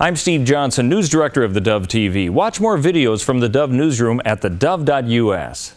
I'm Steve Johnson, News Director of theDove TV. Watch more videos from the Dove Newsroom at theDove.us.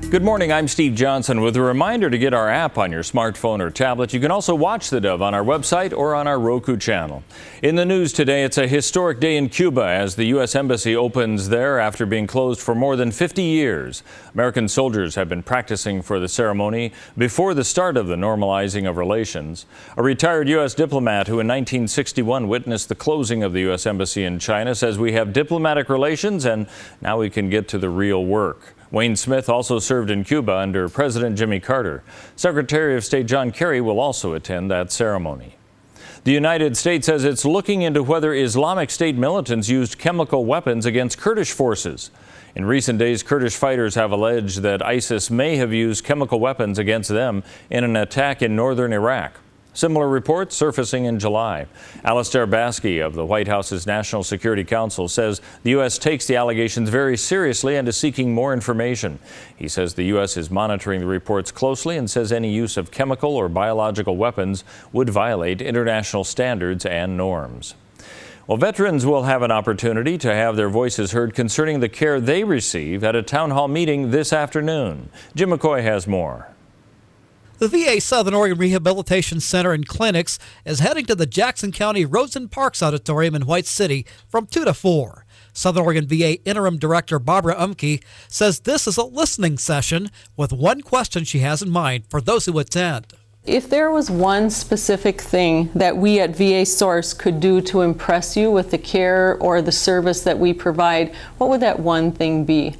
Good morning, I'm Steve Johnson with a reminder to get our app on your smartphone or tablet. You can also watch the Dove on our website or on our Roku channel. In the news today, it's a historic day in Cuba as the U.S. Embassy opens there after being closed for more than 50 years. American soldiers have been practicing for the ceremony before the start of the normalizing of relations. A retired U.S. diplomat who in 1961 witnessed the closing of the U.S. Embassy in China says we have diplomatic relations and now we can get to the real work. Wayne Smith also served in Cuba under President Jimmy Carter. Secretary of State John Kerry will also attend that ceremony. The United States says it's looking into whether Islamic State militants used chemical weapons against Kurdish forces. In recent days, Kurdish fighters have alleged that ISIS may have used chemical weapons against them in an attack in northern Iraq. Similar reports surfacing in July. Alistair Baskey of the White House's National Security Council says the U.S. takes the allegations very seriously and is seeking more information. He says the U.S. is monitoring the reports closely and says any use of chemical or biological weapons would violate international standards and norms. Well, veterans will have an opportunity to have their voices heard concerning the care they receive at a town hall meeting this afternoon. Jim McCoy has more. The VA Southern Oregon Rehabilitation Center and Clinics is heading to the Jackson County Rosen Parks Auditorium in White City from 2 to 4. Southern Oregon VA Interim Director Barbara Umke says this is a listening session with one question she has in mind for those who attend. If there was one specific thing that we at VA Source could do to impress you with the care or the service that we provide, what would that one thing be?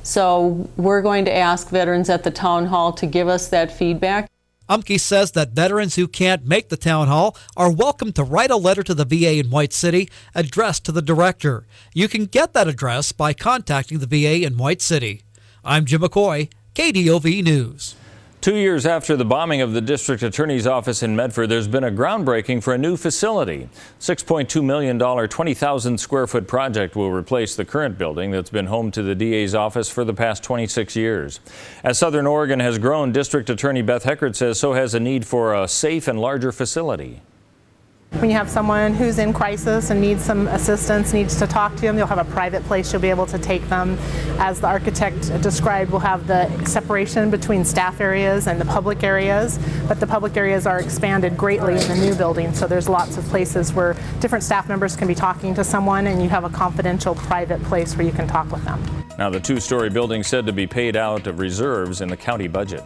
So we're going to ask veterans at the town hall to give us that feedback. Umke says that veterans who can't make the town hall are welcome to write a letter to the VA in White City addressed to the director. You can get that address by contacting the VA in White City. I'm Jim McCoy, KDOV News. 2 years after the bombing of the district attorney's office in Medford, there's been a groundbreaking for a new facility. $6.2 million, 20,000 square foot project will replace the current building that's been home to the DA's office for the past 26 years. As Southern Oregon has grown, District Attorney Beth Heckert says so has a need for a safe and larger facility. When you have someone who's in crisis and needs some assistance, needs to talk to them, you'll have a private place you'll be able to take them. As the architect described, we'll have the separation between staff areas and the public areas, but the public areas are expanded greatly in the new building, so there's lots of places where different staff members can be talking to someone and you have a confidential private place where you can talk with them. Now the two-story building said to be paid out of reserves in the county budget.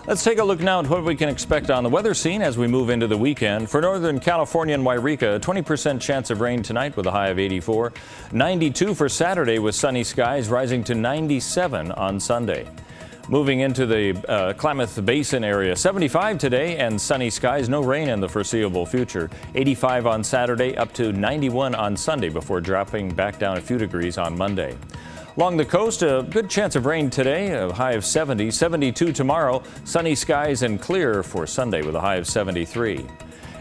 Let's take a look now at what we can expect on the weather scene as we move into the weekend. For Northern California and Wairika, a 20% chance of rain tonight with a high of 84. 92 for Saturday with sunny skies, rising to 97 on Sunday. Moving into the Klamath Basin area, 75 today and sunny skies, no rain in the foreseeable future. 85 on Saturday, up to 91 on Sunday before dropping back down a few degrees on Monday. Along the coast, a good chance of rain today, a high of 70, 72 tomorrow, sunny skies and clear for Sunday with a high of 73.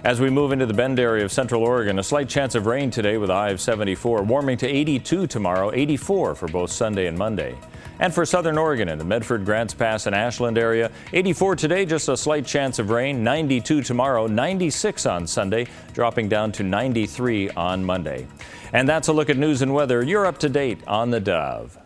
As we move into the Bend area of Central Oregon, a slight chance of rain today with a high of 74, warming to 82 tomorrow, 84 for both Sunday and Monday. And for Southern Oregon in the Medford, Grants Pass and Ashland area, 84 today, just a slight chance of rain, 92 tomorrow, 96 on Sunday, dropping down to 93 on Monday. And that's a look at news and weather. You're up to date on the Dove.